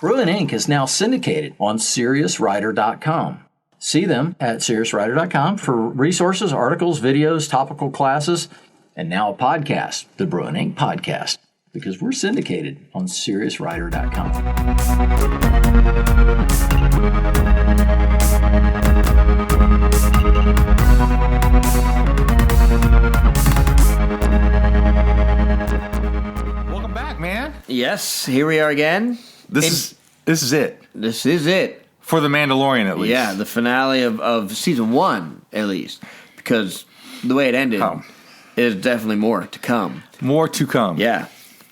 Bruin Inc. is now syndicated on SiriusWriter.com. See them at SiriusWriter.com for resources, articles, videos, topical classes, and now a podcast, the Bruin Inc. Podcast, because we're syndicated on SiriusWriter.com. Welcome back, man. Yes, here we are again. This is it. This is it. For The Mandalorian, at least. Yeah, the finale of season 1, at least. Because the way it ended, is definitely more to come. More to come. Yeah.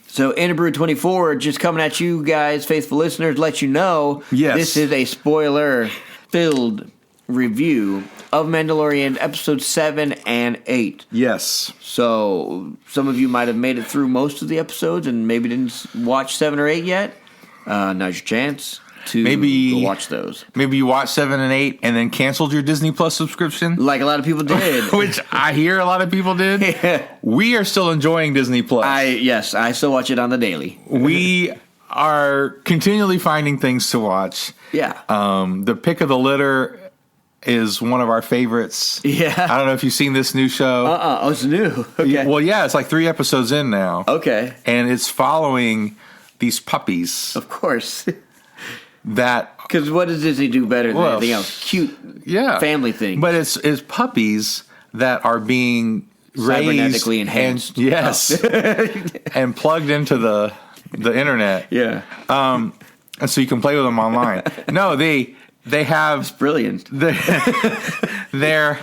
So, Interbrew 24, just coming at you guys, faithful listeners, let you know this is a spoiler-filled review of Mandalorian episodes 7 and 8. Yes. So, some of you might have made it through most of the episodes and maybe didn't watch 7 or 8 yet. Now's your chance to go watch those. Maybe you watched 7 and 8 and then canceled your Disney Plus subscription. Like a lot of people did. Which I hear a lot of people did. Yeah. We are still enjoying Disney Plus. Yes, I still watch it on the daily. We are continually finding things to watch. Yeah. The Pick of the Litter is one of our favorites. Yeah. I don't know if you've seen this new show. Oh, it's new. Okay. Well, yeah, it's like 3 episodes in now. Okay. And it's following these puppies. Of course. Because what does Disney do better than anything else? Cute family thing. But it's puppies that are being cybernetically enhanced. And, yes. And plugged into the internet. Yeah. And so you can play with them online. No, they have... It's brilliant. They're...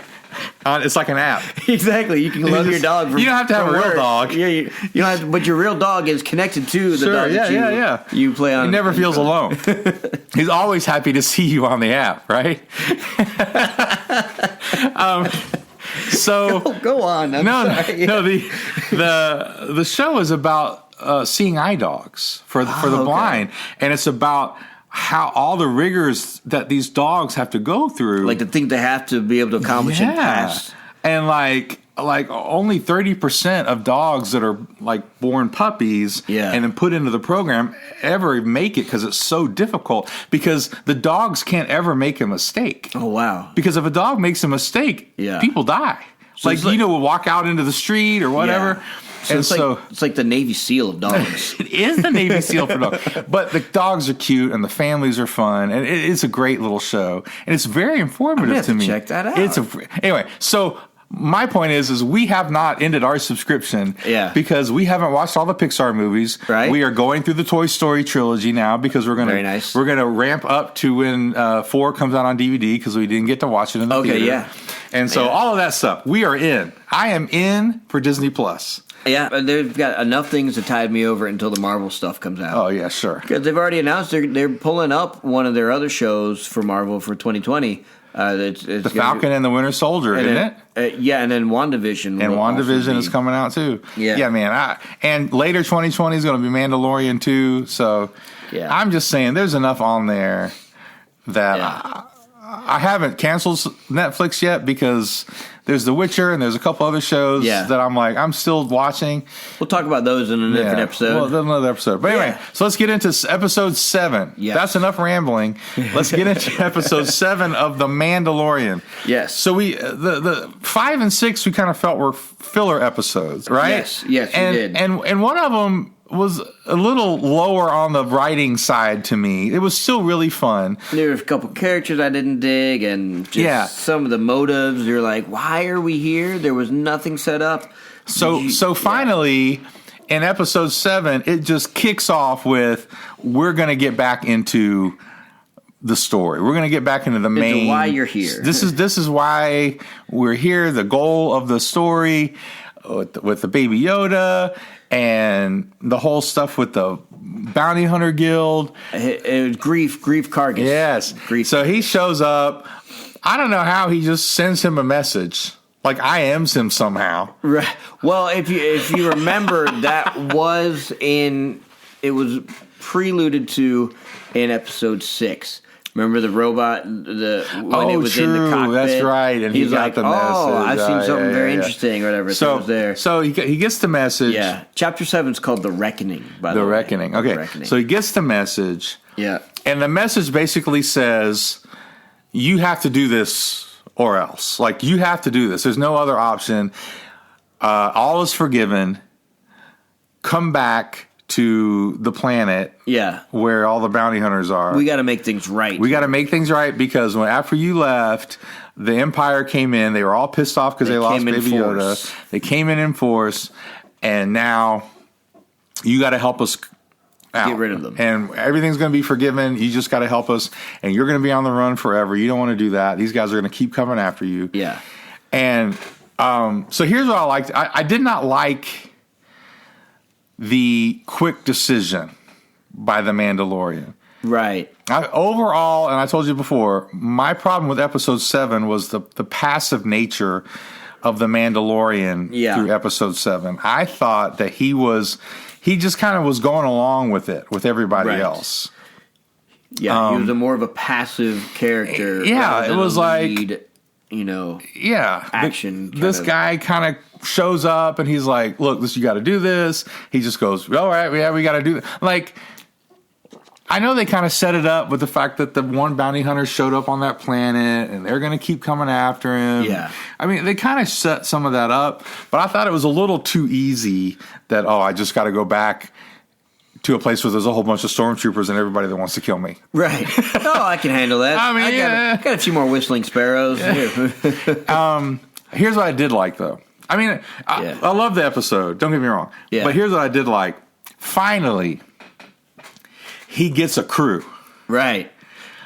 it's like an app. Exactly. You can love your dog. You don't have to have a real dog. Yeah, you don't have to, but your real dog is connected to the dog that you play on. He never feels alone. He's always happy to see you on the app, right? So go on. Sorry. No. The show is about seeing eye dogs for the blind, and it's about how all the rigors that these dogs have to go through, like the thing they have to be able to accomplish in past, and like only 30% of dogs that are like born puppies and then put into the program ever make it because it's so difficult because the dogs can't ever make a mistake. Oh wow! Because if a dog makes a mistake, people die. So like will walk out into the street or whatever. Yeah. So it's like the Navy SEAL of dogs. It is the Navy SEAL for dogs. But the dogs are cute and the families are fun. And it's a great little show. And it's very informative to me. Check that out. Anyway, so my point is we have not ended our subscription because we haven't watched all the Pixar movies. Right. We are going through the Toy Story trilogy now because we're going to ramp up to when 4 comes out on DVD because we didn't get to watch it in the theater. Yeah. And so all of that stuff, we are in. I am in for Disney Plus. Yeah, but they've got enough things to tide me over until the Marvel stuff comes out. Oh, yeah, sure. Because they've already announced they're pulling up one of their other shows for Marvel for 2020. It's the Falcon and the Winter Soldier, isn't it? And then WandaVision. And WandaVision is coming out, too. Yeah, man. And later 2020 is going to be Mandalorian, too. So I'm just saying there's enough on there that I haven't canceled Netflix yet because there's The Witcher and there's a couple other shows that I'm still watching. We'll talk about those in a different episode. Well, another episode. But anyway, so let's get into episode 7. Yes. That's enough rambling. Let's get into episode 7 of The Mandalorian. Yes. So we the 5 and 6 we kind of felt were filler episodes, right? Yes, we did. And one of them was a little lower on the writing side to me. It was still really fun. There were a couple characters I didn't dig, and just some of the motives. You're like, why are we here? There was nothing set up. So finally, in episode 7, it just kicks off with we're going to get back into the story. We're going to get back into the main. Why you're here. This is why we're here. The goal of the story with the Baby Yoda. And the whole stuff with the Bounty Hunter Guild. It was Grief Kargas. Yes. So he shows up. I don't know how he just sends him a message. Like IMs him somehow. Right. Well, if you remember, it was preluded to in episode 6. Remember the robot? When it was true. In the cockpit? That's right. And he's got like, the message. I've seen something very interesting or whatever. So it was there. So he gets the message. Yeah. Chapter 7 is called The Reckoning, by the way. The Reckoning. Okay. The Reckoning. So he gets the message. Yeah. And the message basically says, you have to do this or else. Like, you have to do this. There's no other option. All is forgiven. Come back to the planet where all the bounty hunters are. We got to make things right. We got to make things right because after you left, the Empire came in. They were all pissed off because they lost Baby Yoda. They came in force, and now you got to help us out. Get rid of them. And everything's going to be forgiven. You just got to help us, and you're going to be on the run forever. You don't want to do that. These guys are going to keep coming after you. Yeah. And so here's what I liked. I did not like the quick decision by the Mandalorian. Right. Overall, and I told you before, my problem with episode 7 was the passive nature of the Mandalorian through episode 7. I thought that he just kind of was going along with it, with everybody else. Yeah, he was more of a passive character. Yeah, it was lead, action. This guy kind of shows up and he's like, look, you got to do this. He just goes, all right, we got to do that. Like, I know they kind of set it up with the fact that the one bounty hunter showed up on that planet and they're going to keep coming after him. Yeah. I mean, they kind of set some of that up, but I thought it was a little too easy that, I just got to go back to a place where there's a whole bunch of stormtroopers and everybody that wants to kill me. Right. I can handle that. I mean, I got a few more whistling sparrows. Here's what I did like, though. I mean, I love the episode. Don't get me wrong. Yeah. But here's what I did like. Finally, he gets a crew. Right.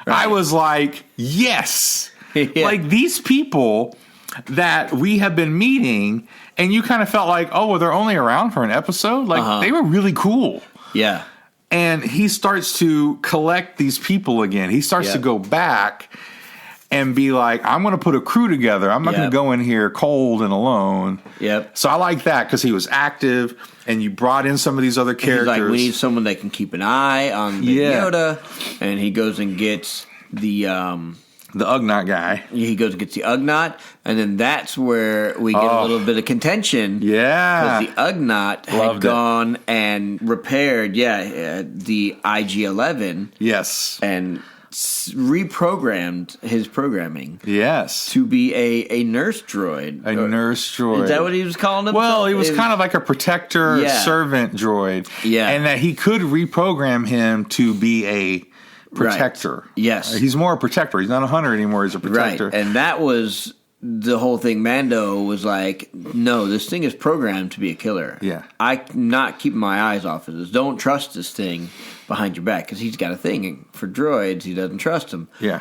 I was like, yes. Like, these people that we have been meeting, and you kind of felt like, they're only around for an episode? Like, they were really cool. Yeah. And he starts to collect these people again. He starts to go back and be like, I'm going to put a crew together. I'm not going to go in here cold and alone. Yep. So I like that because he was active, and you brought in some of these other characters. He's like, we need someone that can keep an eye on Baby Yoda. And he goes and gets the Ugnaught guy. He goes and gets the Ugnaught, and then that's where we get a little bit of contention. Yeah. Because the Ugnaught had gone and repaired, the IG-11. Yes. And reprogrammed his programming. Yes. To be a nurse droid. A nurse droid. Is that what he was calling himself? Well, he was kind of like a protector servant droid. Yeah. And that he could reprogram him to be a protector. Right. Yes. He's more a protector. He's not a hunter anymore. He's a protector. Right. And that was the whole thing. Mando was like, no, this thing is programmed to be a killer. Yeah. I'm not keeping my eyes off of this. Don't trust this thing behind your back, because he's got a thing for droids. He doesn't trust them. Yeah.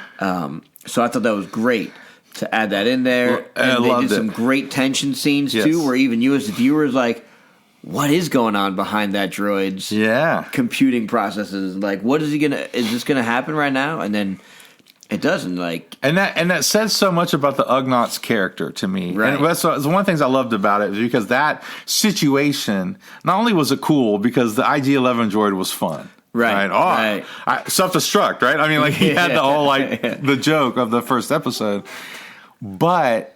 So I thought that was great to add that in there. And they did some great tension scenes, too, where even you as the viewer is like, what is going on behind that droid's computing processes? Like, what is is this gonna happen right now? And then it doesn't, like, and that says so much about the Ugnaughts character to me. Right. And that's one of the things I loved about it, is because that situation, not only was it cool because the IG-11 droid was fun. Right. Self-destruct, right? I mean, like, he had the whole, the joke of the first episode. But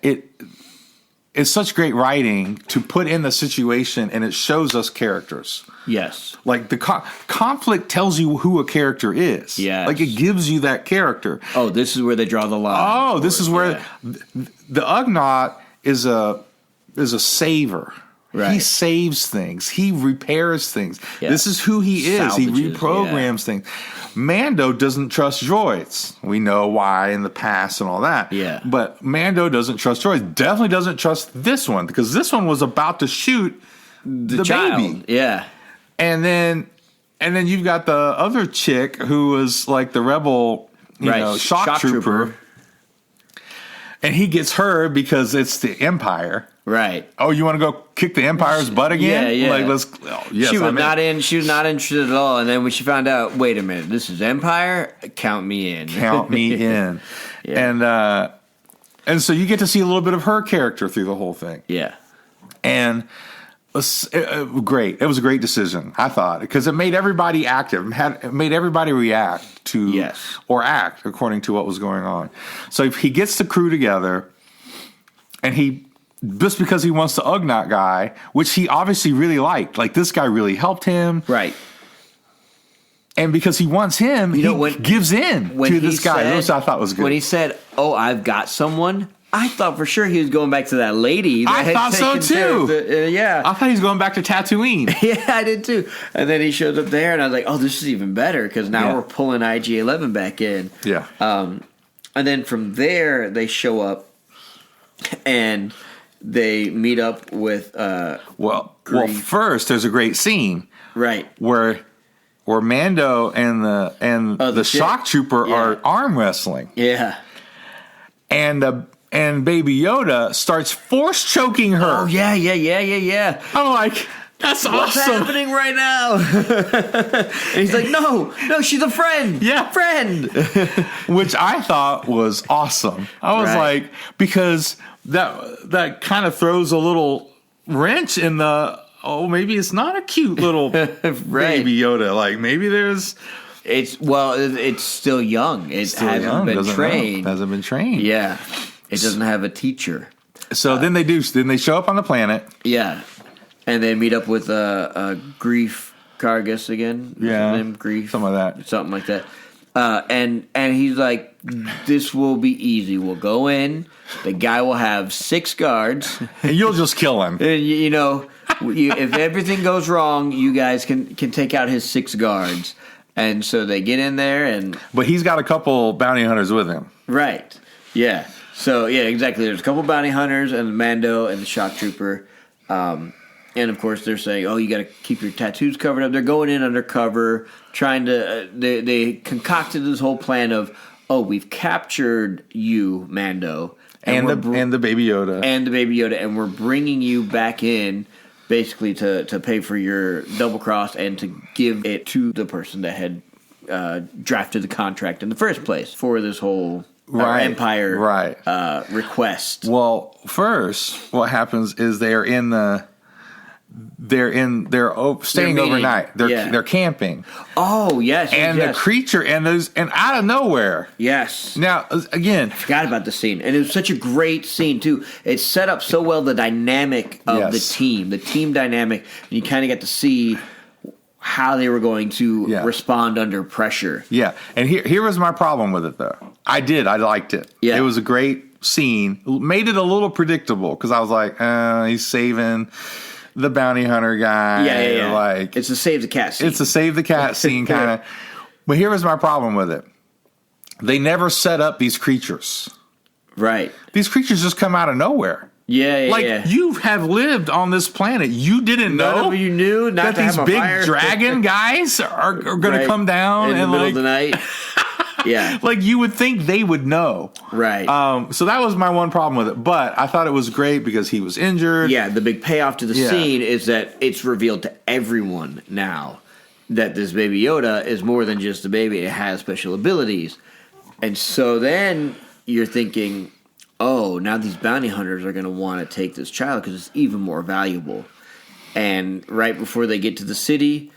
it's such great writing to put in the situation, and it shows us characters. Yes. Like, the conflict tells you who a character is. Yes. Like, it gives you that character. Oh, this is where they draw the line. This is where the Ugnaught is a saver. Right. He saves things. He repairs things. Yeah. This is who he is. Salvages, he reprograms things. Mando doesn't trust droids. We know why in the past and all that. Yeah. But Mando doesn't trust droids. Definitely doesn't trust this one, because this one was about to shoot the baby. Yeah. And then you've got the other chick who was like the rebel, shock trooper. And he gets her because it's the Empire. Right. Oh, you want to go kick the Empire's butt again? Yeah. Like, let's. Yes, she was not in. She was not interested at all. And then when she found out, wait a minute, this is Empire. Count me in. Count me in. Yeah. And so you get to see a little bit of her character through the whole thing. Yeah. And great. It was a great decision, I thought, because it made everybody active. It made everybody react to or act according to what was going on. So he gets the crew together, and he, just because he wants the Ugnaught guy, which he obviously really liked, like this guy really helped him. Right. And because he wants him, gives in to this guy. Which I thought was good. When he said, "Oh, I've got someone," I thought for sure he was going back to that lady. I thought so too. I thought he was going back to Tatooine. Yeah, I did too. And then he shows up there, and I was like, "Oh, this is even better," because now we're pulling IG-11 back in. Yeah. And then from there, they show up, and they meet up with. Well, first there's a great scene, right, where Mando and the shock trooper are arm wrestling. Yeah. And Baby Yoda starts force choking her. Oh yeah. I'm like, that's what's awesome. happening right now? And he's like, no, she's a friend. Yeah, friend. Which I thought was awesome. I was like, because that kind of throws a little wrench in the. Oh, maybe it's not a cute little Baby Yoda. Like, maybe there's... It's still young. It hasn't been trained. Hasn't been trained. Yeah. It doesn't have a teacher. So then they show up on the planet. Yeah. And they meet up with Grief Kargas again. Yeah. Grief. Something like that. And he's like, this will be easy. We'll go in. The guy will have 6 guards. And you'll just kill him. And, if everything goes wrong, you guys can take out his 6 guards. And so they get in there, but he's got a couple bounty hunters with him. Right. Yeah. So, yeah, exactly. There's a couple bounty hunters and Mando and the shock trooper. And, of course, they're saying, oh, you got to keep your tattoos covered up. They're going in undercover, trying to they concocted this whole plan of, oh, we've captured you, Mando. And the Baby Yoda. And the Baby Yoda. And we're bringing you back in basically to pay for your double cross and to give it to the person that had drafted the contract in the first place for this whole Empire request. Well, first, what happens is they're staying overnight. They're camping. Oh yes, and the creature and out of nowhere. Yes. Now again, I forgot about the scene, and it was such a great scene too. It set up so well the dynamic of the team dynamic, and you kind of get to see how they were going to respond under pressure. Yeah, and here was my problem with it though. I liked it. Yeah, it was a great scene. Made it a little predictable because I was like, he's saving the bounty hunter guy. Yeah. Like, it's a save the cat scene. It's a save the cat scene kind of. But here was my problem with it. They never set up these creatures. Right. These creatures just come out of nowhere. Yeah. You have lived on this planet. You didn't know. None of you knew that these big dragon guys are going to come down in the middle of the night. Yeah. Like, you would think they would know. Right. So that was my one problem with it. But I thought it was great because he was injured. Yeah, the big payoff to the scene is that it's revealed to everyone now that this Baby Yoda is more than just a baby. It has special abilities. And so then you're thinking, oh, now these bounty hunters are going to want to take this child because it's even more valuable. And right before they get to the city,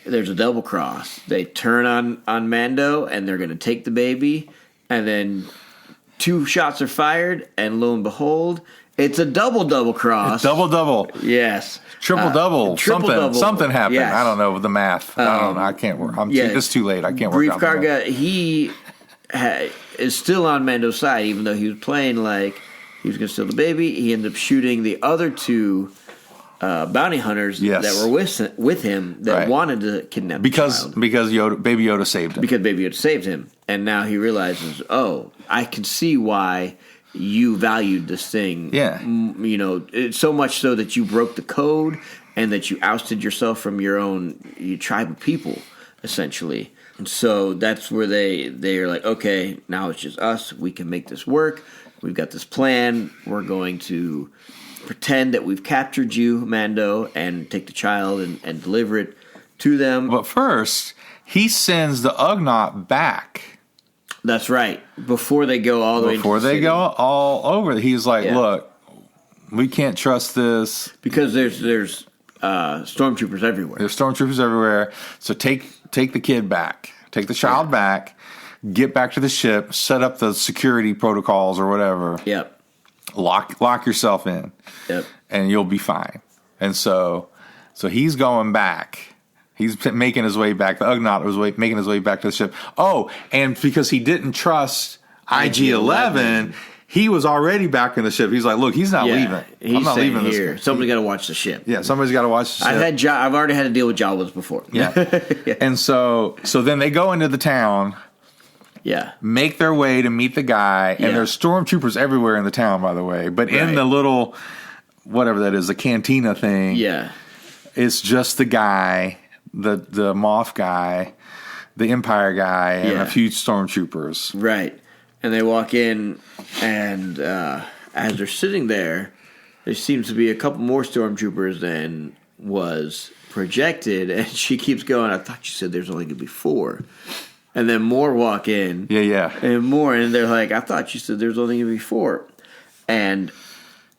there's a double cross. They turn on Mando, and they're going to take the baby, and then 2 shots are fired, and lo and behold, it's a double cross. It's double. Yes. Triple double. Something happened. Yes. I don't know the math. I can't work. It's too late. I can't work out. Brief Karga, he is still on Mando's side, even though he was playing like he was going to steal the baby. He ended up shooting the other 2 bounty hunters that were with him that wanted to kidnap the child. Because Baby Yoda saved him. Because Baby Yoda saved him. And now he realizes, oh, I can see why you valued this thing. Yeah. It's so much so that you broke the code and that you ousted yourself from your tribe of people, essentially. And so that's where they're like, okay, now it's just us. We can make this work. We've got this plan. We're going to pretend that we've captured you, Mando, and take the child and deliver it to them. But first, he sends the Ugnaught back. That's right. Before they go all the way into the city. Go all over, he's like, look, we can't trust this. Because there's stormtroopers everywhere. There's stormtroopers everywhere. So take the kid back. take the child back, get back to the ship, set up the security protocols or whatever. Yep. Lock yourself in. Yep. And you'll be fine. And so he's going back. He's making his way back. The Ugnaught was making his way back to the ship. Oh, and because he didn't trust IG-11, he was already back in the ship. He's like, look, he's not leaving. I'm not leaving here. this. Somebody's got to watch the ship. Yeah, somebody's got to watch the ship. I've already had to deal with Jawas before. Yeah. Yeah. And so then they go into the town. Yeah. Make their way to meet the guy. And there's stormtroopers everywhere in the town, by the way. But in the little, whatever that is, the cantina thing. Yeah. It's just the guy, the Moff guy, the Empire guy, and a few stormtroopers. Right. And they walk in, and as they're sitting there seems to be a couple more stormtroopers than was projected. And she keeps going, I thought you said there's only going to be 4. And then more walk in. Yeah. And more. And they're like, I thought you said there's only going to be 4. And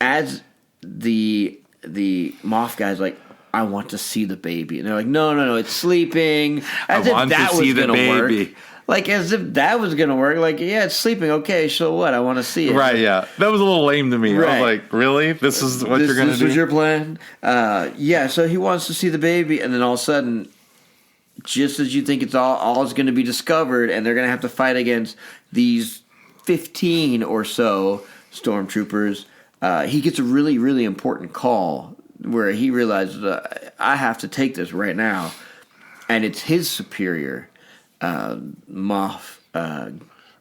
as the Moff guy's like, I want to see the baby. And they're like, no, it's sleeping. As if that was going to work. Like, as if that was going to work. Like, yeah, it's sleeping. Okay, so what? I want to see it. Right, yeah. That was a little lame to me. Right. I was like, really? This is what you're going to do? This was your plan? So he wants to see the baby. And then all of a sudden, just as you think it's all is going to be discovered, and they're going to have to fight against these 15 or so stormtroopers, he gets a really, really important call where he realizes, I have to take this right now. And it's his superior, Moff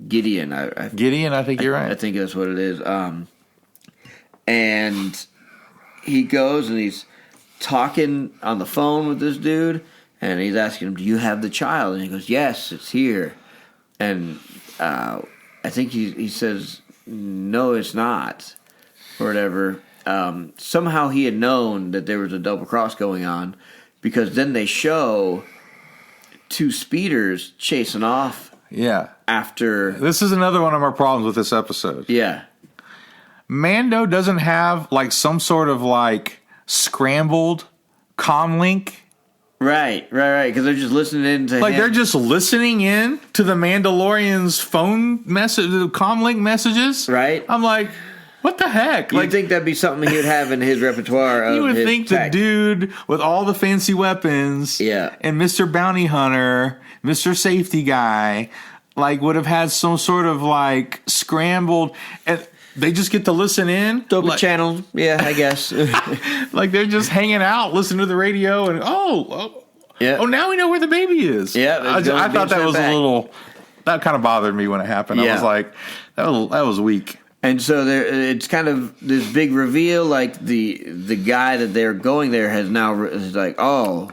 Gideon. Gideon, I think you're right. I think that's what it is. And he goes and he's talking on the phone with this dude, and he's asking him, do you have the child? And he goes, yes, it's here. And I think he says, no, it's not, or whatever. Somehow he had known that there was a double cross going on, because then they show 2 speeders chasing off. Yeah. After. This is another one of our problems with this episode. Yeah. Mando doesn't have like some sort of like scrambled comm link. Right. Because they're just listening in to they're just listening in to the Mandalorian's phone message, the comm link messages. Right. I'm like, what the heck? You'd think that'd be something he would have in his repertoire of you would his think tech. The dude with all the fancy weapons and Mr. Bounty Hunter, Mr. Safety Guy, like would have had some sort of like scrambled, and they just get to listen in. Double channel, yeah, I guess. Like they're just hanging out, listening to the radio, and now we know where the baby is. Yeah, I thought that was a little, that kind of bothered me when it happened. I was like, that was weak. And so it's kind of this big reveal, like the guy that they're going there is like, oh,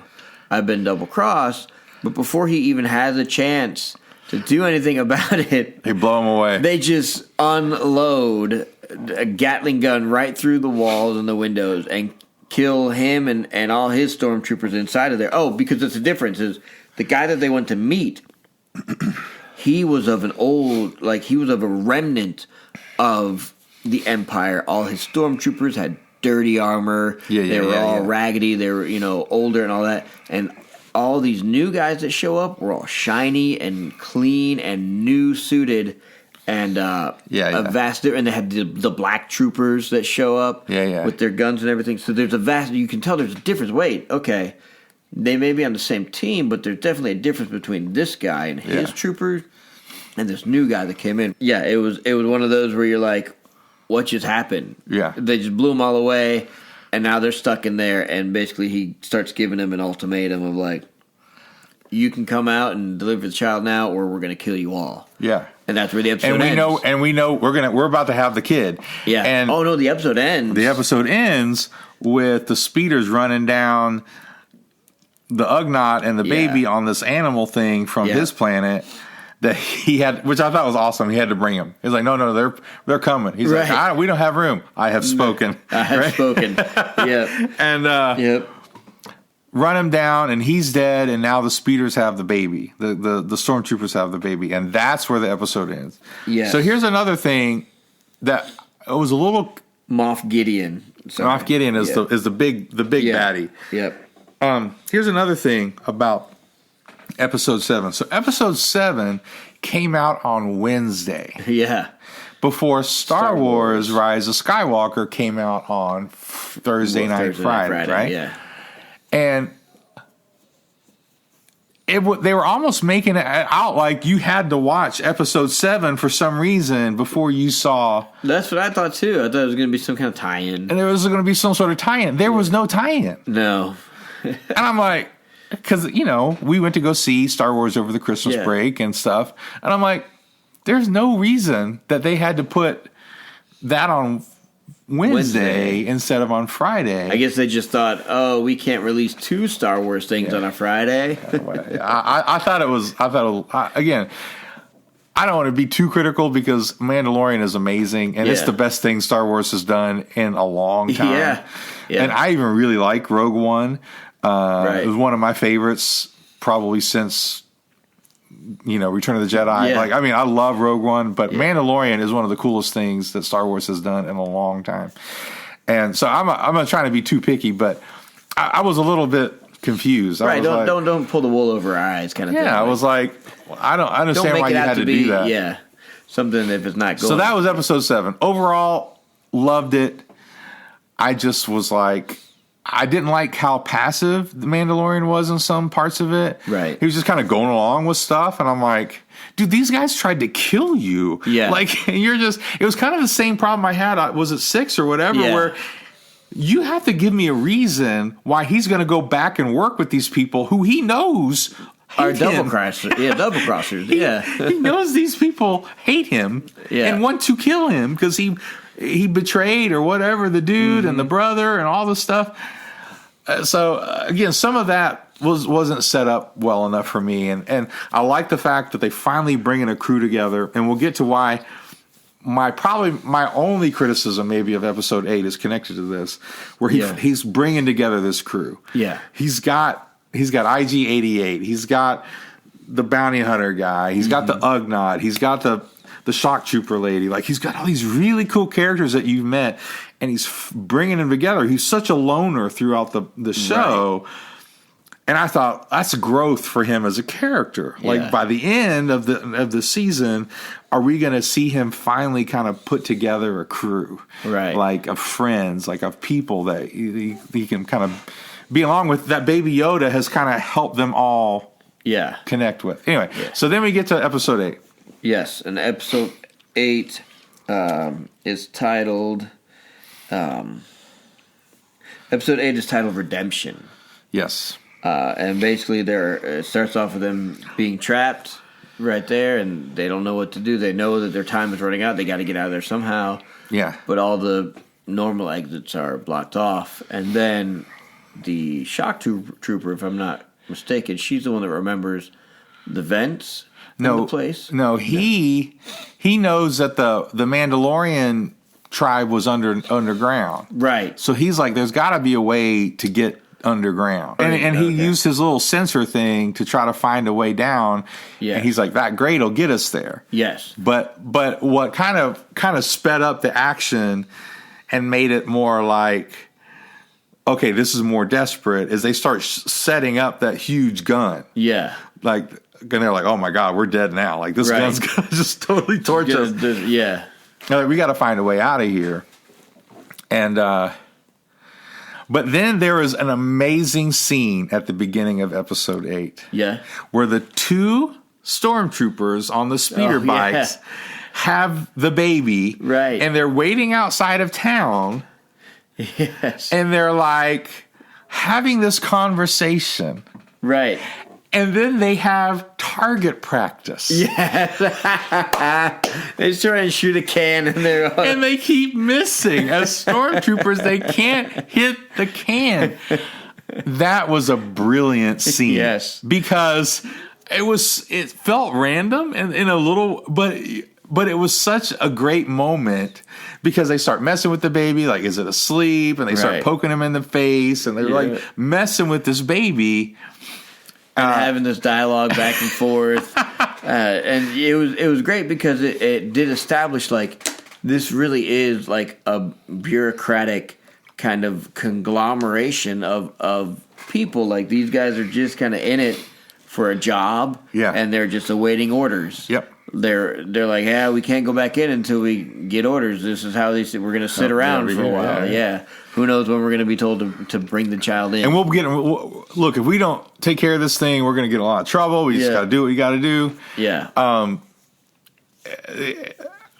I've been double-crossed. But before he even has a chance to do anything about it, they blow him away. They just unload a Gatling gun right through the walls and the windows and kill him and all his stormtroopers inside of there. Oh, because it's the difference is the guy that they went to meet, he was of a remnant of the Empire. All his stormtroopers had dirty armor. They were all raggedy. They were, older and all that. And all these new guys that show up were all shiny and clean and new suited. And a vast, and they had the black troopers that show up with their guns and everything. So there's you can tell there's a difference. Wait, okay, they may be on the same team, but there's definitely a difference between this guy and his troopers and this new guy that came in. Yeah, it was one of those where you're like, what just happened? Yeah. They just blew them all away, and now they're stuck in there, and basically he starts giving them an ultimatum of like, you can come out and deliver the child now, or we're going to kill you all. Yeah. And that's where the episode ends. And we know we're about to have the kid. Yeah. And the episode ends. The episode ends with the speeders running down the Ugnaught and the baby on this animal thing from his planet that he had, which I thought was awesome. He had to bring him. He's like, no, they're coming. He's like, we don't have room. I have spoken. I have spoken. Yeah. And run him down, and he's dead. And now the speeders have the baby. The stormtroopers have the baby, and that's where the episode ends. Yeah. So here's another thing that it was a little Moff Gideon. Moff Gideon is the big baddie. Yep. Here's another thing about Episode 7. So episode 7 came out on Wednesday. Yeah. Before Star Wars Rise of Skywalker came out on Thursday night, Friday, right? Yeah. And they were almost making it out like you had to watch episode 7 for some reason before you saw. That's what I thought too. I thought it was going to be some kind of tie-in. And there was going to be some sort of tie-in. There was no tie-in. No. And I'm like, because, we went to go see Star Wars over the Christmas break and stuff. And I'm like, there's no reason that they had to put that on Wednesday instead of on Friday. I guess they just thought, we can't release 2 Star Wars things on a Friday. I thought it was, again, I don't want to be too critical because Mandalorian is amazing and it's the best thing Star Wars has done in a long time. Yeah. And I even really like Rogue One. It was one of my favorites probably since Return of the Jedi. Yeah. I love Rogue One, but Mandalorian is one of the coolest things that Star Wars has done in a long time. And so I'm not trying to be too picky, but I was a little bit confused. Don't pull the wool over our eyes kind of thing. Yeah, I was like, I don't understand why you had to do that. Yeah, something if it's not good. So that was episode 7. Overall, loved it. I just was like, I didn't like how passive the Mandalorian was in some parts of it. Right. He was just kind of going along with stuff. And I'm like, dude, these guys tried to kill you. Yeah. It was kind of the same problem I had. Was it 6 or whatever, where you have to give me a reason why he's going to go back and work with these people who he knows are double crossers. Yeah, double crossers. Yeah. He knows these people hate him and want to kill him because he betrayed or whatever the dude and the brother and all this stuff. So again, some of that wasn't set up well enough for me, and I like the fact that they finally bringing a crew together, and we'll get to why. My only criticism maybe of episode 8 is connected to this, where he's bringing together this crew. Yeah, he's got IG-88, he's got the bounty hunter guy, he's got the Ugnaught, he's got the shock trooper lady. Like, he's got all these really cool characters that you've met, and he's bringing them together. He's such a loner throughout the show. Right. And I thought that's growth for him as a character. Yeah. Like, by the end of the season, are we going to see him finally kind of put together a crew? Right. Like, of friends, like of people that he can kind of be along with, that Baby Yoda has kind of helped them all connect with. Anyway, so then we get to episode 8. Yes, and episode 8 is titled... episode 8 is titled Redemption. Yes. And basically it starts off with them being trapped right there, and they don't know what to do. They know that their time is running out. They got to get out of there somehow. Yeah. But all the normal exits are blocked off. And then the shock trooper, if I'm not mistaken, she's the one that remembers the vents in the place. No, he knows that the Mandalorian tribe was underground. Right. So he's like, there's got to be a way to get underground. And he used his little sensor thing to try to find a way down. Yeah. And he's like, that grate will get us there. Yes. But what kind of sped up the action and made it more like, okay, this is more desperate, is they start setting up that huge gun. Yeah. Like, and they're like, oh my God, we're dead now. Like, this gun's going to just totally torch us. Yeah. Like, we got to find a way out of here. And, but then there is an amazing scene at the beginning of episode 8. Yeah. Where the 2 stormtroopers on the speeder bikes have the baby. Right. And they're waiting outside of town. Yes. And they're like having this conversation. Right. And then they have target practice. Yeah. They try and shoot a can and they keep missing. As stormtroopers, they can't hit the can. That was a brilliant scene. Yes. Because it felt random and in a little, but it was such a great moment because they start messing with the baby, like, is it asleep? And they start poking him in the face, and they're like messing with this baby. And having this dialogue back and forth. And it was great because it did establish, like, this really is like a bureaucratic kind of conglomeration of people. Like, these guys are just kind of in it for a job, and they're just awaiting orders. Yep. They're like, yeah, we can't go back in until we get orders. This is how they say we're going to sit around for a while. Yeah. Who knows when we're going to be told to bring the child in? And look, if we don't take care of this thing, we're going to get in a lot of trouble. We just got to do what we got to do. Yeah.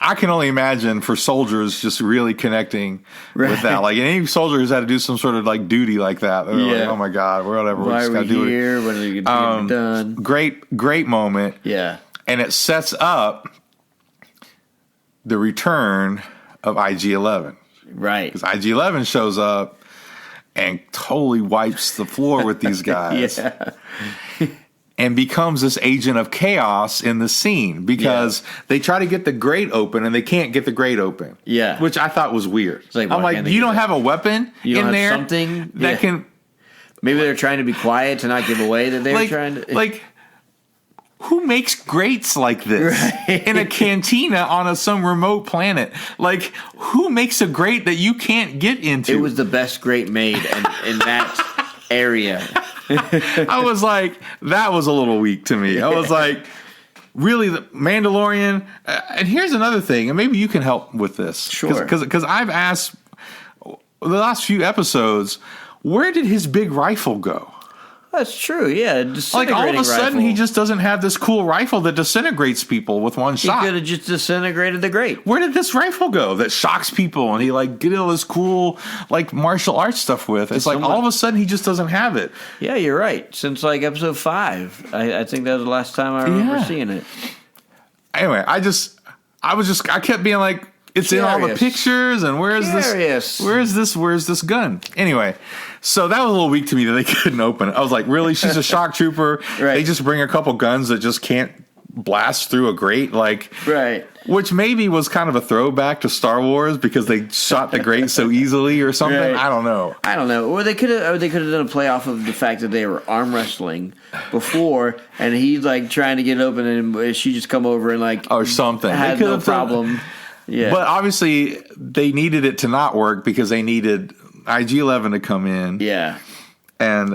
I can only imagine for soldiers just really connecting with that. Like any soldier who's had to do some sort of like duty like that. They're like, oh my God, whatever. Why are we here? When are we going to get done? Great moment. Yeah. And it sets up the return of IG-11. Right. Because IG-11 shows up and totally wipes the floor with these guys. And becomes this agent of chaos in the scene because they try to get the grate open and they can't get the grate open. Yeah. Which I thought was weird. Like, I'm like, you don't have a weapon in there something that can... Maybe they're trying to be quiet to not give away that they're trying to... Like... Who makes grates like this in a cantina on some remote planet? Like, who makes a grate that you can't get into? It was the best grate made in that area. I was like, that was a little weak to me. I was like, really, the Mandalorian? And here's another thing, and maybe you can help with this. Sure. Because I've asked the last few episodes, where did his big rifle go? That's true, yeah. Like all of a sudden, he just doesn't have this cool rifle that disintegrates people with one shot. He could have just disintegrated the grate. Where did this rifle go that shocks people and he like get all this cool like martial arts stuff with? It's like all of a sudden he just doesn't have it. Yeah, you're right. Since like episode 5, I think that was the last time I remember seeing it. Anyway, I kept being like, it's in all the pictures, and where's this gun? Anyway, so that was a little weak to me that they couldn't open it. I was like, really? She's a shock trooper. They just bring a couple guns that just can't blast through a grate, which maybe was kind of a throwback to Star Wars because they shot the grate so easily or something. I don't know. Or they could have done a play off of the fact that they were arm wrestling before, and he's like trying to get it open, and she just come over and like or something. Had no problem. Yeah. But obviously, they needed it to not work because they needed IG-11 to come in. Yeah. And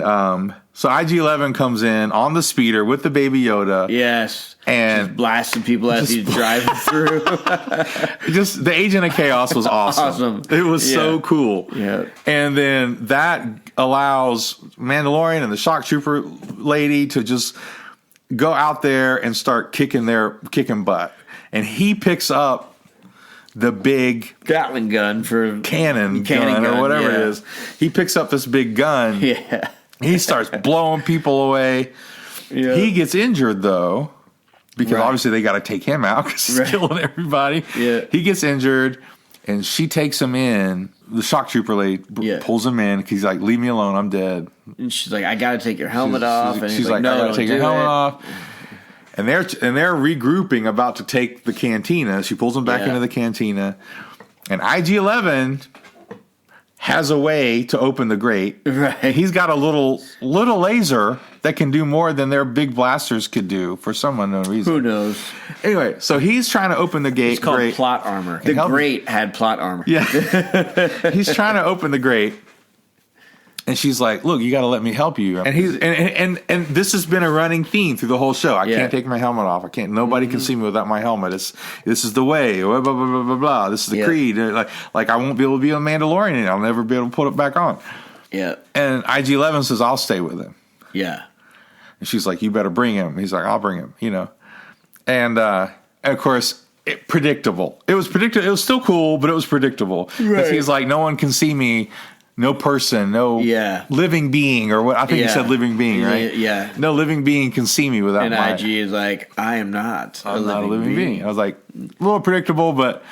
so IG-11 comes in on the speeder with the Baby Yoda. Yes. And just blasting people as he's driving through. Just the Agent of Chaos was awesome. It was so cool. Yeah. And then that allows Mandalorian and the shock trooper lady to just go out there and start kicking butt. And he picks up the big Gatling gun for cannon gun or whatever it is. He picks up this big gun. Yeah. He starts blowing people away. Yeah. He gets injured though, because obviously they got to take him out because he's killing everybody. Yeah. He gets injured, and she takes him in. The shock trooper lady pulls him in. He's like, "Leave me alone. I'm dead." And she's like, "I got to take your helmet off." And she's like, "No, I got to take your helmet off." And they're regrouping, about to take the cantina. She pulls them back into the cantina, and IG-11 has a way to open the grate. Right. He's got a little laser that can do more than their big blasters could do for some unknown reason. Who knows? Anyway, so he's trying to open the gate. It's called plot armor. The grate had plot armor. Yeah. He's trying to open the grate. And she's like, "Look, you got to let me help you." And he's and this has been a running theme through the whole show. I can't take my helmet off. I can't. Nobody can see me without my helmet. This is the way. Blah blah blah blah blah. This is the creed. Like I won't be able to be a Mandalorian. I'll never be able to put it back on. Yeah. And IG-11 says, "I'll stay with him." Yeah. And she's like, "You better bring him." He's like, "I'll bring him." You know. And of course, predictable. It was predictable. It was still cool, but it was predictable because he's like, "No one can see me." No person, no living being, or what I think you said living being, right? Yeah. No living being can see me without my... And IG is like, I'm not a living being. I was like, a little predictable, but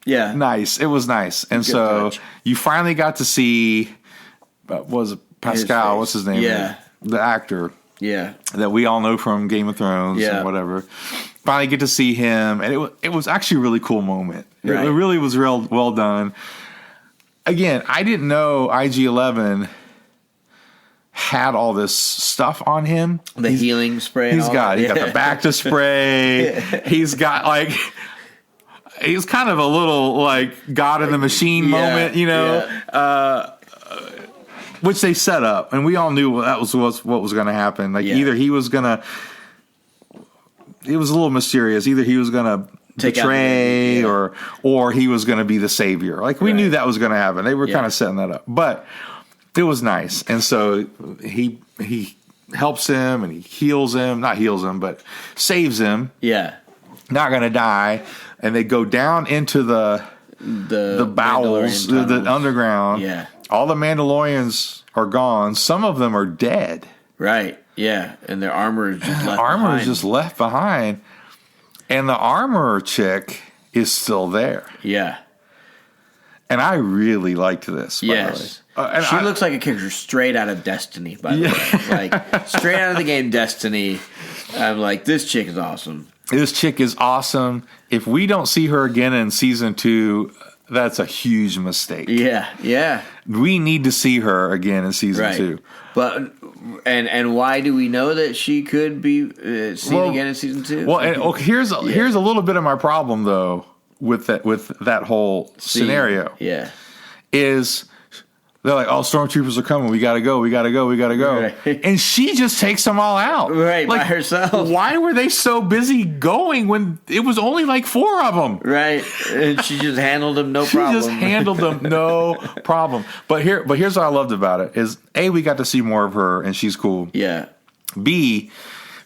nice. It was nice. And so you finally got to see, was it Pascal, what's his name? Yeah. The actor. Yeah. That we all know from Game of Thrones and whatever. Finally get to see him. And it was actually a really cool moment. Right. It really was real well done. Again, I didn't know IG-11 had all this stuff on him. The healing spray. He got the Bacta spray. He's got he's kind of a little like God in the Machine moment, you know. which they set up, and we all knew that was what was going to happen. Like either he was going to, it was a little mysterious. Either he was going to betray or he was going to be the savior. Like we knew that was going to happen. They were kind of setting that up, but it was nice. And so he helps him and he heals him, not heals him, but saves him. Yeah. Not going to die. And they go down into the bowels, the underground. Yeah. All the Mandalorians are gone. Some of them are dead. Right. Yeah. And their armor is just left behind. And the armorer chick is still there. Yeah. And I really liked this, by the way. She looks like a character straight out of Destiny, by the way. Like, straight out of the game Destiny. I'm like, this chick is awesome. This chick is awesome. If we don't see her again in season 2, that's a huge mistake. Yeah. We need to see her again in season 2. But and why do we know that she could be seen again in season 2? Well, here's a little bit of my problem though with that whole scenario. Yeah, is they're like, oh, stormtroopers are coming. We gotta go. Right. And she just takes them all out. Right, like, by herself. Why were they so busy going when it was only like 4 of them? Right. And she just handled them no problem. But here's what I loved about it is A, we got to see more of her and she's cool. Yeah. B,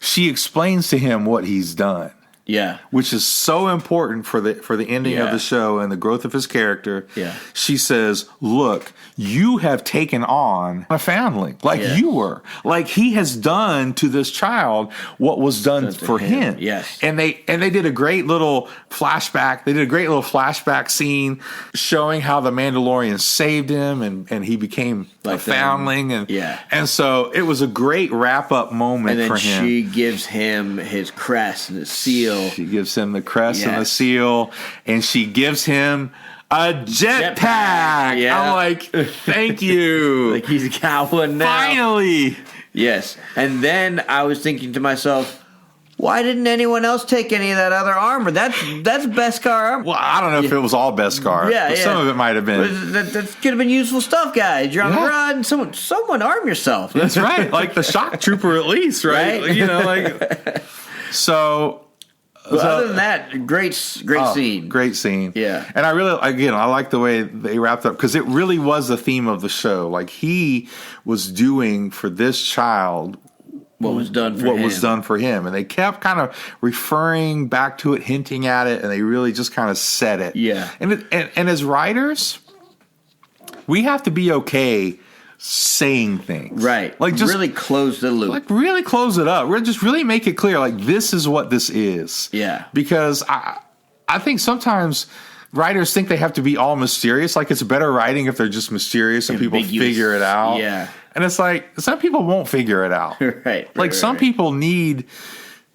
she explains to him what he's done. Yeah. Which is so important for the ending of the show and the growth of his character. Yeah. She says, look, you have taken on a family like you were. Like he has done to this child what was done for him. Yes. And they did a great little flashback. They did a great little flashback scene showing how the Mandalorian saved him and he became like a foundling. And so it was a great wrap up moment for him. And then she gives him his crest and his seal. She gives him the crest and the seal, and she gives him a jetpack. Yeah. I'm like, thank you. Like he's got one now. Finally. Yes. And then I was thinking to myself, why didn't anyone else take any of that other armor? That's Beskar armor. Well, I don't know if it was all Beskar. But some of it might have been. That could have been useful stuff, guys. You're on the run. Someone arm yourself. That's right. Like the shock trooper at least, right? You know, like so. But other than that, great scene. Great scene. Yeah. And I like the way they wrapped up because it really was the theme of the show. Like he was doing for this child what was done for him. And they kept kind of referring back to it, hinting at it, and they really just kind of said it. Yeah. And as writers, we have to be okay saying things. Right. Like just really close the loop. Like really close it up. Just really make it clear like this is what this is. Yeah. Because I think sometimes writers think they have to be all mysterious. Like it's better writing if they're just mysterious and people figure it out. Yeah. And it's like some people won't figure it out. Right. Like some people need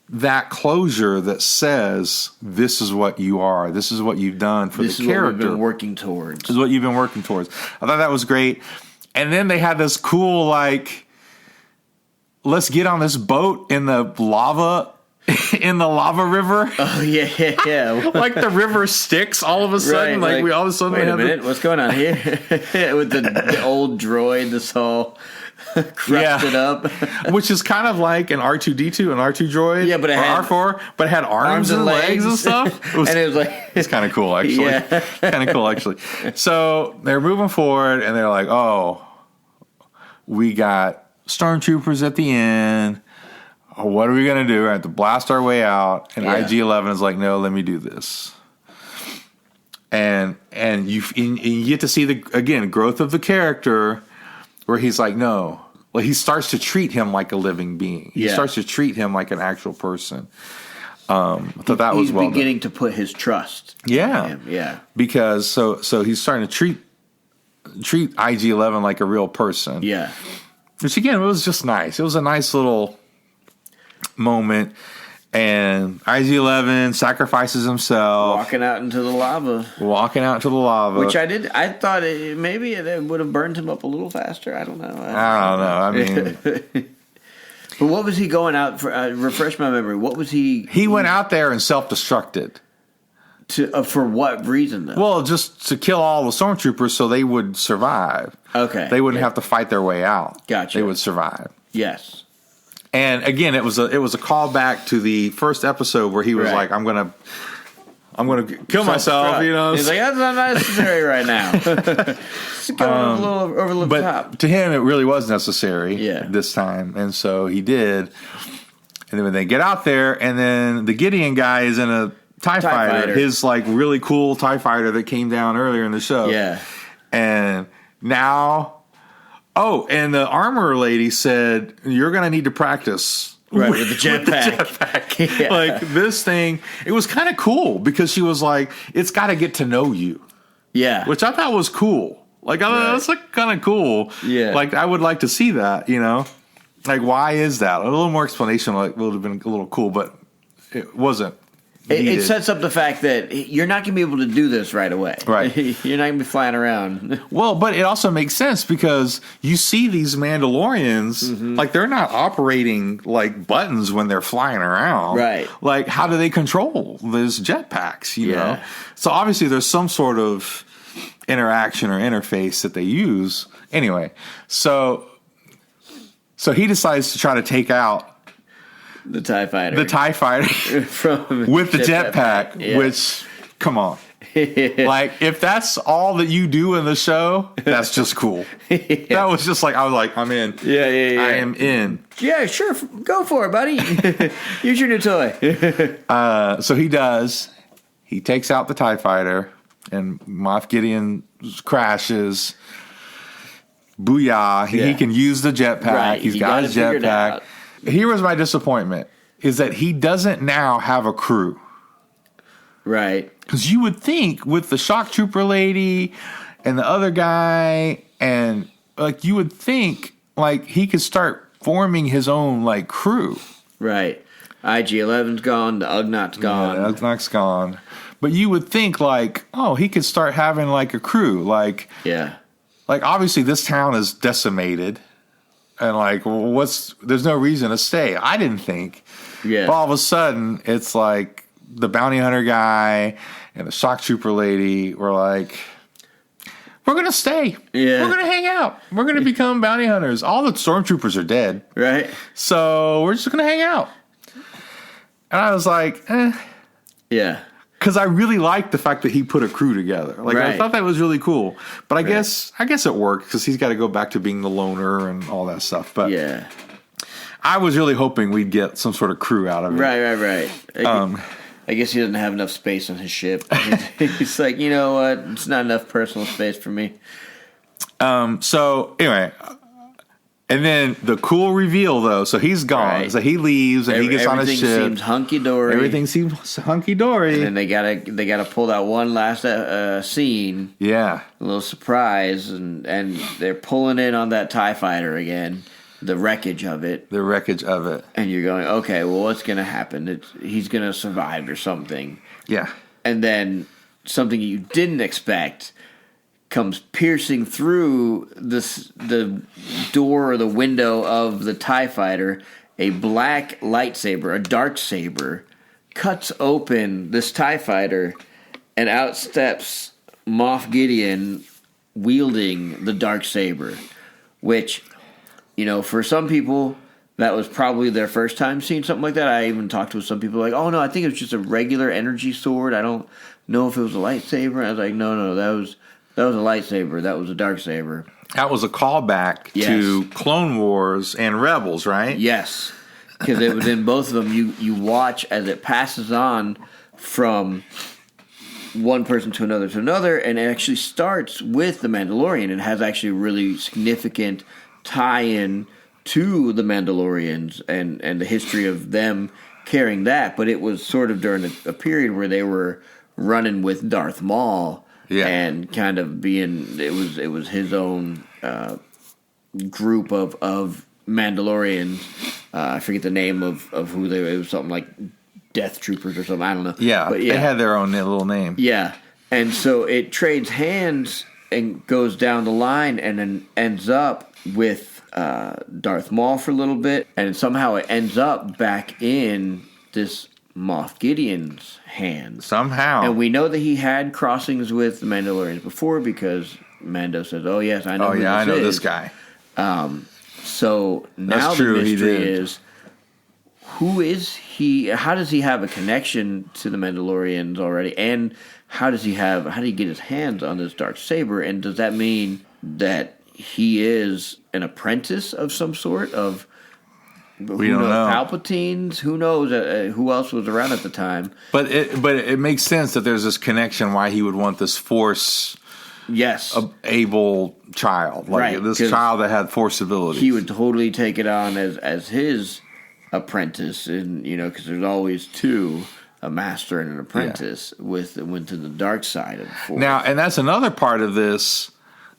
that closure that says this is what you are. This is what you've done for the character. This is what we've been working towards. This is what you've been working towards. I thought that was great. And then they had this cool, like, let's get on this boat in the lava river. Oh, yeah. Like the river sticks all of a sudden. Like we all of a sudden wait a minute, what's going on here? With the old droid, this all crusted up. Which is kind of like an R2-D2, an R2 droid. Yeah, but it had R4, but it had arms and legs and stuff. And it was like it's kind of cool actually. Yeah. Kind of cool actually. So they're moving forward and they're like, oh, we got stormtroopers at the end. Oh, what are we gonna do? We have to blast our way out. And IG-11 is like, no, let me do this. And you get to see the growth of the character. Where he's like, no. Well, he starts to treat him like a living being. He starts to treat him like an actual person. I thought that was well done. He's beginning to put his trust in him. Yeah. Because so he's starting to treat IG-11 like a real person. Yeah. Which, again, it was just nice. It was a nice little moment. And IG-11 sacrifices himself. Walking out into the lava. Which I thought maybe it would have burned him up a little faster. I don't know. I mean... But what was he going out for? Refresh my memory. What was he... He went out there and self-destructed. For what reason, though? Well, just to kill all the stormtroopers so they would survive. Okay. They wouldn't have to fight their way out. Gotcha. They would survive. Yes. And again, it was a callback to the first episode where he was like, I'm gonna kill myself, you know. He's like, that's not necessary right now. It's going a little over the top. To him, it really was necessary this time. And so he did. And then when they get out there, and then the Gideon guy is in a TIE fighter. His like really cool TIE fighter that came down earlier in the show. Yeah. And now, and the armor lady said, you're going to need to practice. Right, with the jetpack. Yeah. Like this thing, it was kind of cool because she was like, it's got to get to know you. Yeah. Which I thought was cool. Like, that's like kind of cool. Yeah. Like, I would like to see that, you know? Like, why is that? A little more explanation would have been a little cool, but it wasn't. It sets up the fact that you're not going to be able to do this right away. Right. You're not going to be flying around. Well, but it also makes sense because you see these Mandalorians, like they're not operating like buttons when they're flying around. Right. Like, how do they control those jetpacks, you know? So obviously there's some sort of interaction or interface that they use. Anyway, so he decides to try to take out the TIE fighter. The TIE fighter with the jetpack, which, come on. Like, if that's all that you do in the show, that's just cool. That was just like, I was like, I'm in. Yeah. I am in. Yeah, sure. Go for it, buddy. Use your new toy. So he does. He takes out the TIE fighter, and Moff Gideon crashes. Booyah. He can use the jetpack. Right. He's got his jetpack. Here was my disappointment, is that he doesn't now have a crew. Right. Because you would think with the shock trooper lady and the other guy, and like you would think like he could start forming his own like crew. Right. IG-11's gone, the Ugnaughts gone. Yeah, the Ugnaughts gone. But you would think like, he could start having like a crew. Like, like obviously this town is decimated. And like, there's no reason to stay. I didn't think. Yeah. But all of a sudden, it's like the bounty hunter guy and the shock trooper lady were like, we're going to stay. Yeah. We're going to hang out. We're going to become bounty hunters. All the stormtroopers are dead. Right. So we're just going to hang out. And I was like, Yeah. Because I really liked the fact that he put a crew together. Like, I thought that was really cool. But I guess it worked because he's got to go back to being the loner and all that stuff. But I was really hoping we'd get some sort of crew out of it. Right. I guess he doesn't have enough space on his ship. He's like, you know what? It's not enough personal space for me. So, anyway... And then the cool reveal, though. So he's gone. Right. So he leaves and he gets on his ship. Everything seems hunky dory. Everything seems hunky dory. And then they gotta pull that one last scene. Yeah, a little surprise, and they're pulling in on that TIE fighter again. The wreckage of it. And you're going, okay, well, what's gonna happen? He's gonna survive or something. Yeah. And then something you didn't expect comes piercing through the door or the window of the TIE fighter. A black lightsaber, a dark saber, cuts open this TIE fighter, and out steps Moff Gideon wielding the dark saber, which, you know, for some people, that was probably their first time seeing something like that. I even talked to some people like, oh, no, I think it was just a regular energy sword. I don't know if it was a lightsaber. And I was like, no, that was a lightsaber. That was a dark saber. That was a callback to Clone Wars and Rebels, right? Yes, because it was in both of them. You watch as it passes on from one person to another, and it actually starts with the Mandalorian. It has actually a really significant tie-in to the Mandalorians and the history of them carrying that. But it was sort of during a period where they were running with Darth Maul. Yeah. And kind of it was his own group of Mandalorians. I forget the name of who they were. It was something like Death Troopers or something. I don't know. Yeah, but they had their own little name. Yeah, and so it trades hands and goes down the line and then ends up with Darth Maul for a little bit. And somehow it ends up back in this Moff Gideon's hands. Somehow. And we know that he had crossings with the Mandalorians before because Mando says, oh, yes, I know who this is. I know this guy. So now the mystery is, who is he? How does he have a connection to the Mandalorians already? And how did he get his hands on this dark saber? And does that mean that he is an apprentice of some sort of... We don't know. Palpatine's? Who knows who else was around at the time? But it makes sense that there's this connection why he would want this Force able child. Like this child that had Force abilities. He would totally take it on as his apprentice, and because there's always two, a master and an apprentice, went to the dark side of the Force. Now, and that's another part of this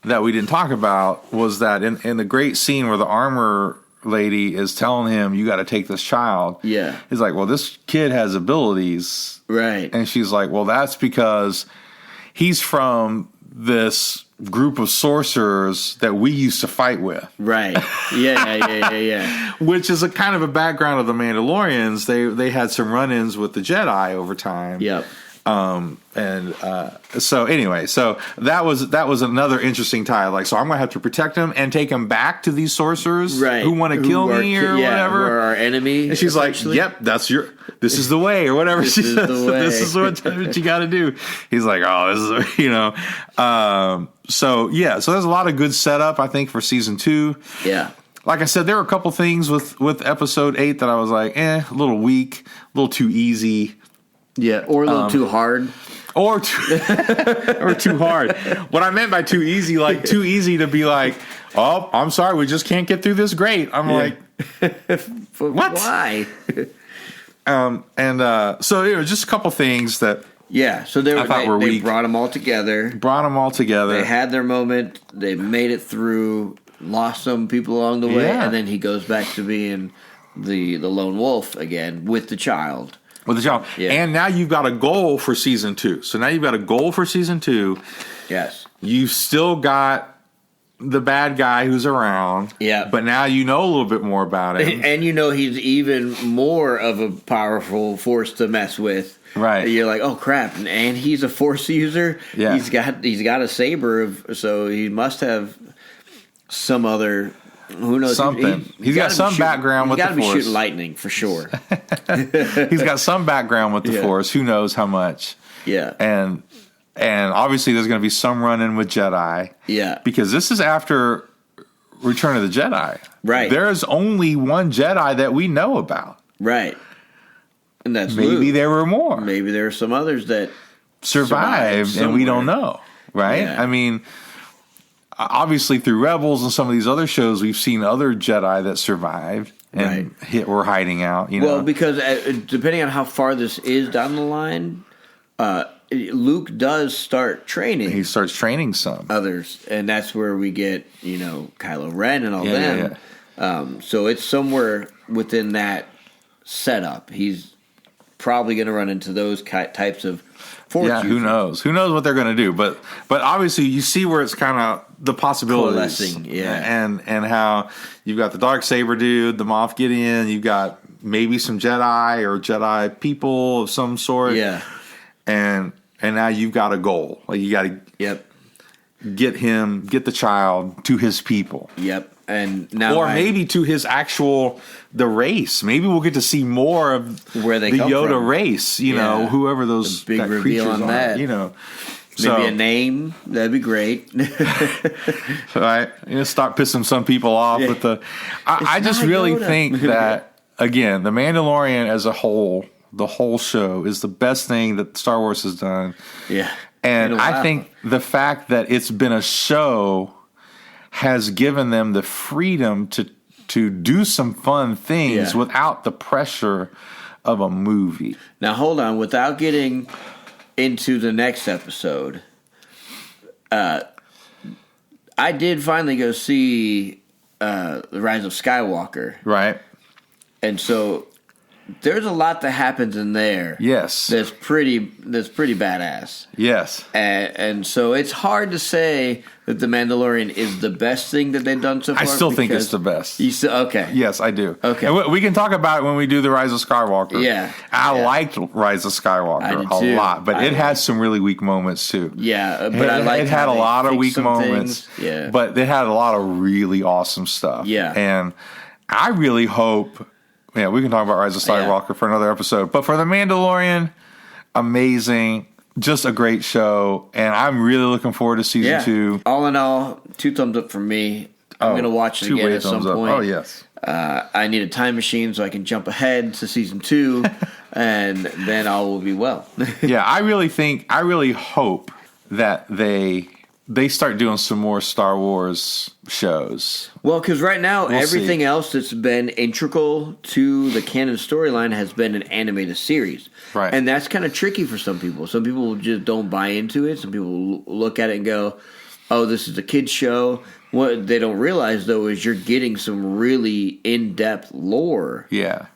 that we didn't talk about, was that in the great scene where the armor lady is telling him, you got to take this child. Yeah. He's like, well, this kid has abilities. Right. And she's like, well, that's because he's from this group of sorcerers that we used to fight with. Right. Yeah. Which is a kind of a background of the Mandalorians. They had some run-ins with the Jedi over time. Yep. So anyway, so that was another interesting tie. Like, so I'm gonna have to protect him and take him back to these sorcerers who want to kill me or whatever, or our enemy. And she's like, "Yep, this is the way," or whatever. This is the way. This is what you got to do. He's like, "Oh, this is So there's a lot of good setup, I think, for season 2. Yeah. Like I said, there were a couple things with episode 8 that I was like, a little weak, a little too easy. Yeah, or a little too hard. Or too hard. What I meant by too easy, like too easy to be like, oh, I'm sorry, we just can't get through this grade. I'm like, what? Why? So just a couple things that so they brought them all together. They had their moment. They made it through. Lost some people along the way, and then he goes back to being the lone wolf again with the child. And now you've got a goal for season 2. So now you've got a goal for season 2. Yes. You've still got the bad guy who's around. Yeah. But now you know a little bit more about him. And he's even more of a powerful force to mess with. Right. You're like, oh crap. And he's a Force user. Yeah. He's got a saber, so he must have some other... Who knows? Something. He's got some background with the Force. He's got to be shooting lightning, for sure. He's got some background with the Force. Who knows how much? Yeah. And obviously there's going to be some run-in with Jedi. Yeah. Because this is after Return of the Jedi. Right. There's only one Jedi that we know about. Right. And that's Maybe Luke. there were more. Maybe there are some others that survived and we don't know. Right? Yeah. I mean... Obviously, through Rebels and some of these other shows, we've seen other Jedi that survived and were hiding out. Well, because depending on how far this is down the line, Luke does start training. He starts training some others, and that's where we get Kylo Ren and all them. Yeah. So it's somewhere within that setup. He's probably going to run into those types of Force users. Who knows? Who knows what they're going to do? But obviously, you see where it's kind of the possibilities, coalescing, and how you've got the Darksaber dude, the Moff Gideon, you've got maybe some Jedi or Jedi people of some sort, and now you've got a goal. Like you got to get the child to his people. Yep. And now maybe to his the race. Maybe we'll get to see more of where they come Yoda from. Race, whoever those big reveal on that. Maybe a name, that'd be great. Right. Start pissing some people off with the I just really think that again, The Mandalorian as a whole, the whole show is the best thing that Star Wars has done. Yeah. And I think the fact that it's been a show has given them the freedom to do some fun things without the pressure of a movie. Now, hold on. Without getting into the next episode, I did finally go see The Rise of Skywalker. Right. And so there's a lot that happens in there. Yes. That's pretty badass. Yes. And so it's hard to say that The Mandalorian is the best thing that they've done so far. I still think it's the best. Okay. Yes, I do. Okay. And we can talk about it when we do the Rise of Skywalker. Yeah. I liked Rise of Skywalker a lot, but it had some really weak moments too. Yeah, but I like it had a lot of weak moments. Yeah. But it had a lot of really awesome stuff. Yeah. And I really hope. Yeah, we can talk about Rise of Skywalker for another episode. But for The Mandalorian, amazing. Just a great show. And I'm really looking forward to season 2. All in all, 2 thumbs up from me. I'm going to watch it again at some point. Oh, yes. I need a time machine so I can jump ahead to season 2, and then all will be well. Yeah, I really hope that they start doing some more Star Wars shows. Well, because right now, everything else that's been integral to the canon storyline has been an animated series. Right. And that's kind of tricky for some people. Some people just don't buy into it. Some people look at it and go, oh, this is a kid's show. What they don't realize, though, is you're getting some really in-depth lore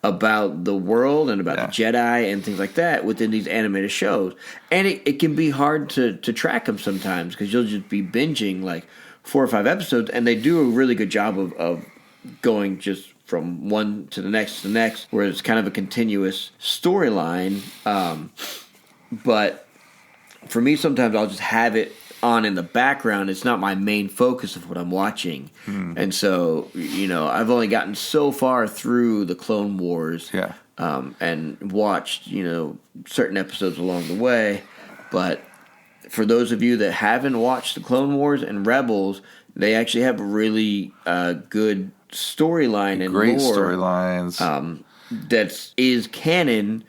about the world and about the Jedi and things like that within these animated shows. And it can be hard to track them sometimes because you'll just be binging like 4 or 5 episodes, and they do a really good job of going just from one to the next, where it's kind of a continuous storyline. But for me, sometimes I'll just have it on in the background. It's not my main focus of what I'm watching. And so, I've only gotten so far through the Clone Wars and watched, certain episodes along the way. But for those of you that haven't watched the Clone Wars and Rebels, they actually have a really good storyline and great lore, storylines that is canon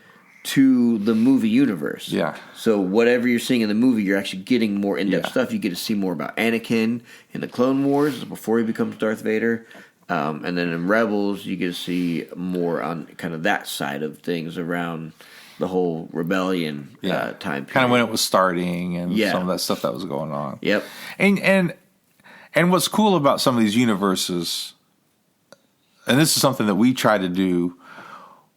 to the movie universe. Yeah. So whatever you're seeing in the movie, you're actually getting more in-depth stuff. You get to see more about Anakin in the Clone Wars before he becomes Darth Vader. And then in Rebels, you get to see more on kind of that side of things around the whole rebellion time period. Kind of when it was starting and some of that stuff that was going on. Yep. And what's cool about some of these universes, and this is something that we try to do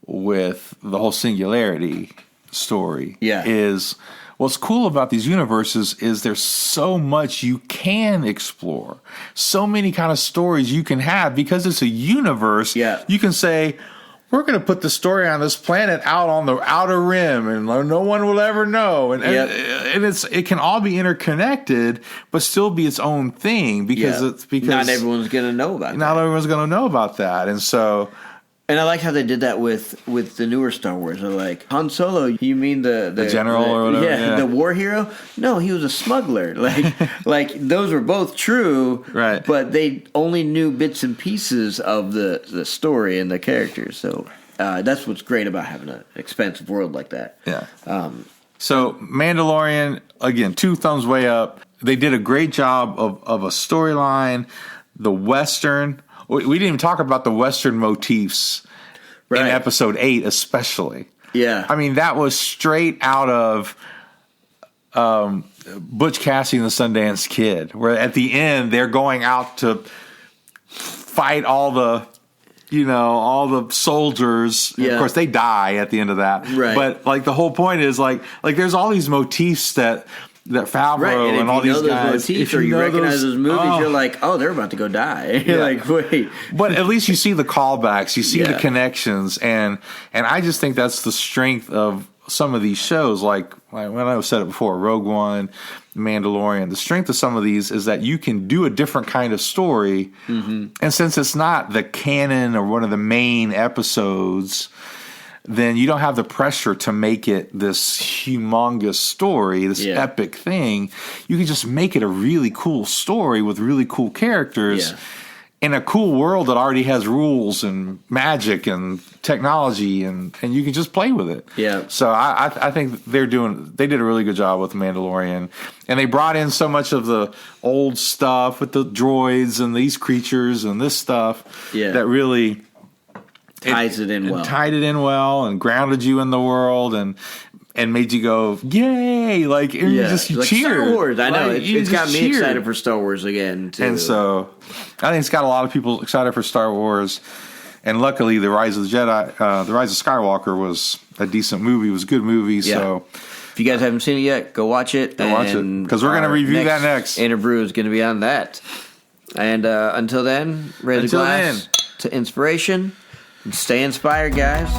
with the whole singularity story, is what's cool about these universes is there's so much you can explore, so many kind of stories you can have because it's a universe. You can say, we're going to put the story on this planet out on the outer rim, and no one will ever know. And it can all be interconnected, but still be its own thing because not everyone's going to know about. Not everyone's going to know about that, and so. And I like how they did that with the newer Star Wars. They're like, Han Solo, you mean the general or whatever? Yeah, the war hero? No, he was a smuggler. Like those were both true, right? But they only knew bits and pieces of the story and the characters. So that's what's great about having an expansive world like that. Yeah. So Mandalorian, again, 2 thumbs way up. They did a great job of a storyline. The Western. We didn't even talk about the Western motifs in episode 8, especially. Yeah. I mean, that was straight out of Butch Cassidy and the Sundance Kid, where at the end they're going out to fight all the soldiers. Yeah. Of course, they die at the end of that. Right. But like the whole point is like there's all these motifs that Favreau and all these guys. If you recognize those movies, you're like, oh, they're about to go die. You're like, wait. But at least you see the callbacks, you see the connections, and I just think that's the strength of some of these shows. Like when I said it before, Rogue One, Mandalorian. The strength of some of these is that you can do a different kind of story, and since it's not the canon or one of the main episodes, then you don't have the pressure to make it this humongous story, this epic thing. You can just make it a really cool story with really cool characters in a cool world that already has rules and magic and technology, and you can just play with it. Yeah. So I think they did a really good job with The Mandalorian, and they brought in so much of the old stuff with the droids and these creatures and this stuff that really tied it in well and grounded you in the world and made you go, yay! Like you cheer. Star Wars. I know it's got me excited for Star Wars again too. And so I think it's got a lot of people excited for Star Wars. And luckily, The Rise of Skywalker was a decent movie. It was a good movie. Yeah. So if you guys haven't seen it yet, go watch it. Go watch it because we're going to review that next. Interbrew is going to be on that. And until then, raise a glass to inspiration and stay inspired, guys.